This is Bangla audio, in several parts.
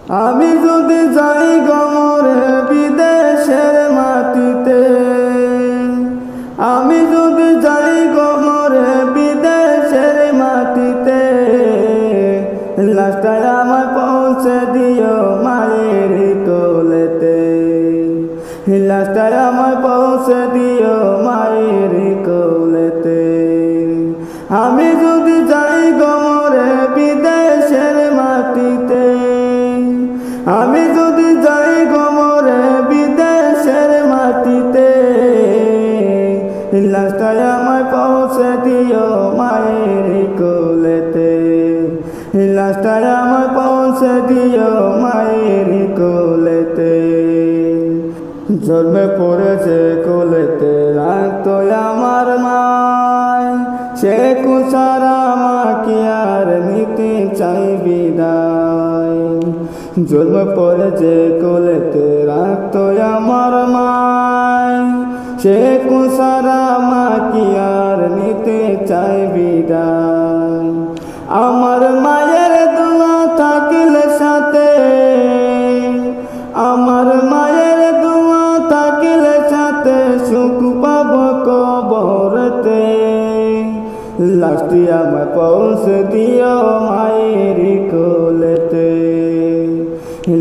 আমি যদি যাই গমরে বিদেশের মাটিতে, আমি যদি যাই গমরে বিদেশের মাটিতে, লাস্টায় আমায় পৌঁছে দিও মায়ের কোলেতে, লাস্টায় আমায় পৌঁছে দিও মায়ের কোলেতে। আমি যদি যাই গমরে বিদেশের মাটিতে, আমি যদি যাই গমরে বিদেশের মাটিতে, লাস্টায় আমায় পৌঁছে দিও মায়ের কোলেতে, লাস্টায় আমায় পৌঁছে দিও মায়ের কোলেতে। জন্মে পড়েছে কোলেতে রাখতো আমার মায়, সে কুসারা মাকে আর নিতে চাই বিদায়। জন্মে পড়েছে কোলেতে রাখতো আমার মায়, সে কুসারা মাকে আর নিতে চাই বিদায়। আমার মায়ের দোয়া থাকলে সাথে, আমার মায়ের দোয়া থাকলে সাথে, সুখ পাব কবরতে। লাস্টে আমায় পৌঁছে দিও মায়ের কোলেতে,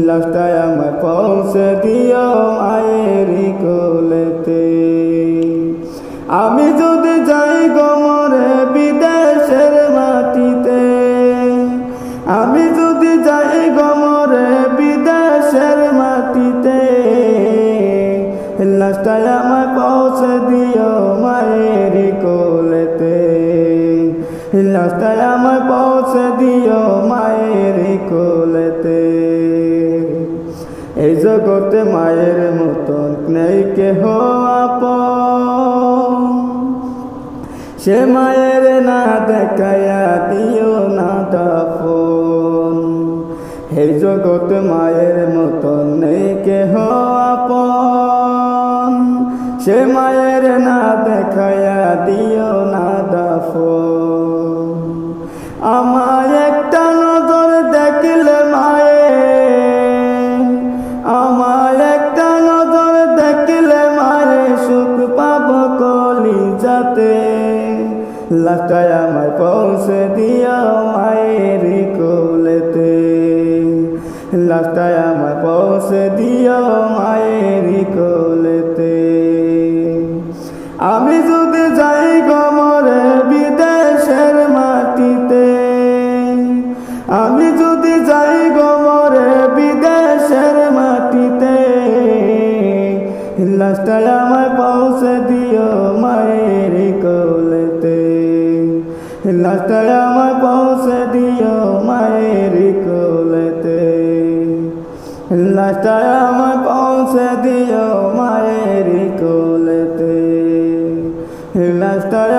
লাস্টে আমায় পৌঁছে দিও মায়ের কোলেতে। আমি যদি যাই গমরে বিদেশের মাটিতে, আমি যদি যাই গমরে বিদেশের মাটিতে, লাস্টায় আমায় পৌঁছে দিও মায়ের কোলেতে, লাস্টায় আমায় পৌঁছে দিও মায়ের কোলেতে। এই জগতে মায়ের মতন নেই কেহ আপন, সে মায়ের না দেখায়া দিও না দাফন। এই জগতে মায়ের মতন নেই কেহ আপন, সে মায়ের না দেখায়া দিও না দাফন। আমায় একটা নজর দেখলে মায়ে, আমায় একটা নজর দেখলে মায়ে, সুখ পাব কলিজাতে। লাস্টায় আমায় পৌঁছে দিও মায়ের কোলেতে, লাস্টায় আমায় পৌঁছে দিও মায়ের কোলেতে। আমি যদি যাই গমরে বিদেশের মাটিতে, আমি যদি যাই গমরে বিদেশের মাটিতে, লাস্টায় আমায় পৌঁছে দিও মায়ের কোলেতে, লাস্টায় আমায় পৌঁছে দিও মায়ের কোলেতে, লাস্টায় আমায় পৌঁছে দিও মায়ের কোলেতে, লাস্টায়